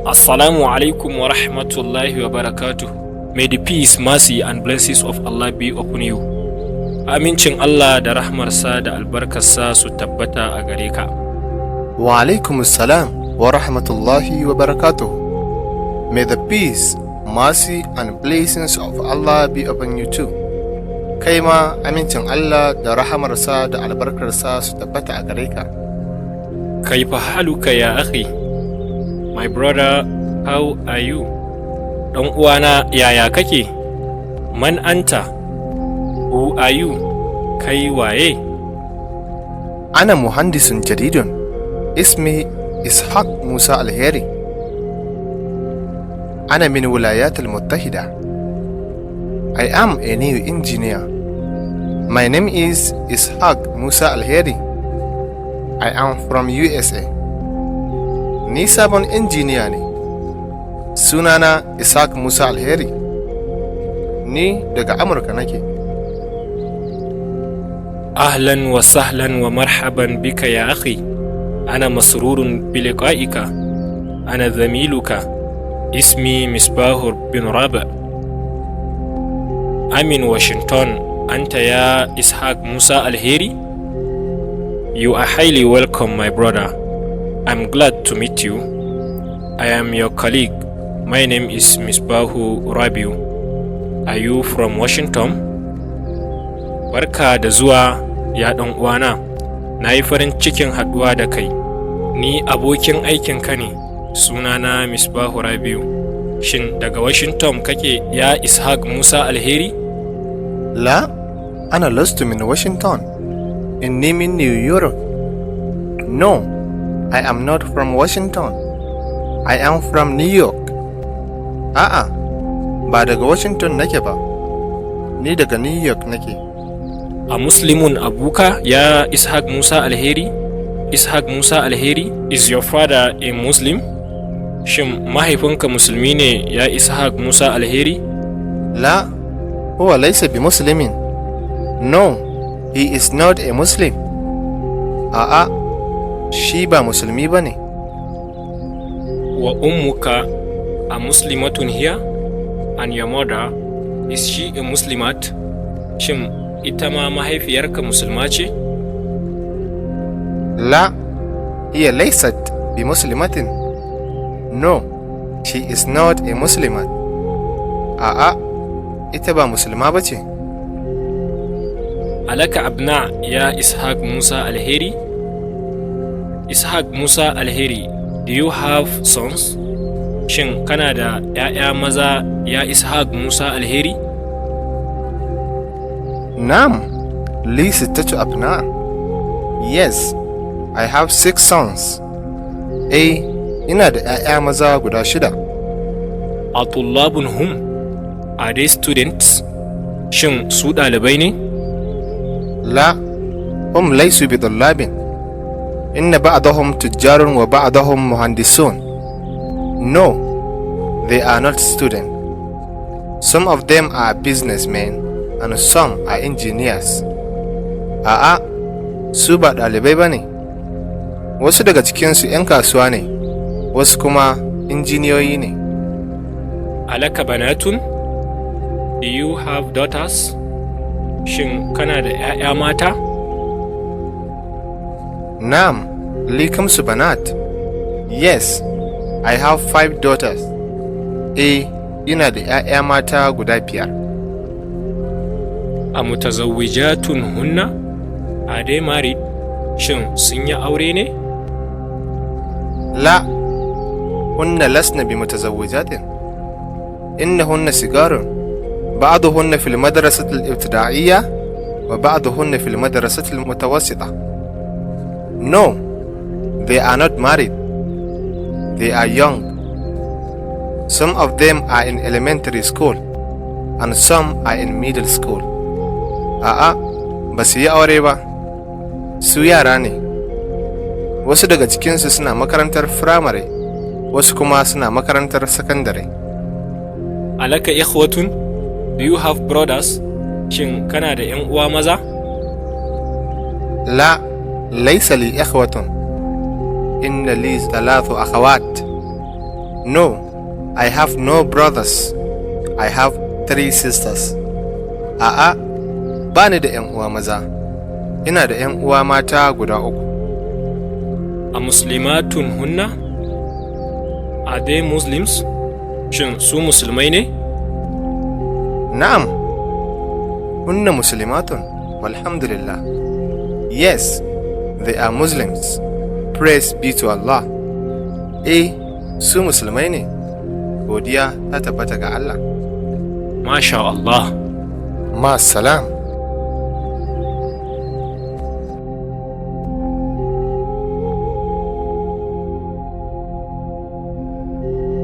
Assalamu alaikum wa rahmatullahi wa barakatuh. May the peace, mercy and blessings of Allah be upon you. Amincin Allah da rahmarsa da albarkarsa su tabbata a gare ka. Wa alaikum assalam wa rahmatullahi wa barakatuh. May the peace, mercy and blessings of Allah be upon you too. Kai ma amincin Allah da rahamarsa da albarkarsa su tabbata a gare ka. Kaifa haluka ya akhi? My brother, how are you? Ɗan uwana, yaya kake? Man anta? Who are you? Kai waye? أنا مهندس جديد اسمي إسحاق موسى الهيري. أنا من الولايات المتحدة. I am a new engineer. My name is Ishaq Musa Alheri. I am from USA. Ni sabon injiniya ne. Sunana Ishaq Musa Alheri. Ni daga Amurka nake. Ahlan wa sahlan wa marhaban bika ya akhi. Ana masrurun bi liqa'ika. Ana zamiluka. Ismi Misbah bin Raba. I'm in Washington. Anta ya Ishaq Musa Alheri? You are highly welcome, my brother. I'm glad to meet you. I am your colleague. My name is Misbahu Rabiu. Are you from Washington? Barka da zuwa ya ɗan uwana. Na yi farin cikin haɗuwa da kai. Ni abokin aikinka ne. Sunana Misbahu Rabiu. Shin daga Washington kake ya Ishaq Musa Alheri? لا أنا لست من واشنطن. إني من نيويورك. No, I am not from Washington. I am from New York. A'a, ba daga Washington nake ba. Ni daga New York nake. A Muslimun abuka ya Ishaq Musa Alheri? Ishaq Musa Alheri, is your father a Muslim? Shin mahaifinka musulmi ne ya Ishaq Musa Alheri? لا هو ليس بمسلم. No, he is not a Muslim. A'a, shi ba musulmi ba ne. Wa ummuka a muslimatun hiya? And your mother, is she a Muslimat? Shin ita ma mahaifiyarka musulma ce? لا هي ليست بمسلمة. No, she is not a Muslimat. A'a, ita ba musulma ba ce. Alaka abna ya Ishaq Musa Alheri? Ishaq Musa Alheri, do you have sons? Shin kana da ‘ya'ya maza ya Ishaq Musa Alheri? نعم لي 6 أبناء. Yes, I have 6 sons. ina da ‘ya'ya maza guda 6. Atullabun hum? Are they students? Shin su ɗalibai ne? لا هم ليسوا بطلاب. إن بعضهم تجار وبعضهم مهندسون. No, they are not students. Some of them are businessmen and some are engineers. A'a, su ba ɗalibai ba ne. Wasu daga cikinsu 'yan kasuwa ne, wasu kuma injiniyoyi ne. Alaka banatun? Do you have daughters? Shin kana da ‘ya'ya mata? Na'am, li kamsu banat. Yes, I have 5 daughters. Ina da ‘ya'ya mata guda 5. A mutazawwijatun hunna? Are they married? Shin sun yi aure ne? لا هن لسن بمتزوجات. إنهن صغار. بعضهن في المدرسة الابتدائية وبعضهن في المدرسة المتوسطة. No, they are not married. They are young. Some of them are in elementary school and some are in middle school. A'a, ba su yi aure ba. Su yara ne. Wasu daga cikinsu suna makarantar firamare, wasu kuma suna makarantar sakandare. Alaka ikhwatun? Do you have brothers? Shin kana da ‘yan uwa maza? لا ليس لي إخوة. إن لي 3 أخوات. No, I have no brothers. I have 3 sisters. A'a, ba ni da 'yan uwa maza. Ina da 'yan uwa mata guda 3. A muslimatun hunna? Are they Muslims? Shin su musulmai ne? Na'am, hunna muslimatun, walhamdulillah. Yes, they are Muslims. Praise be to Allah. Su musulmai ne. Godiya ta tabbata ga Allah. Masha Allah. Ma salam.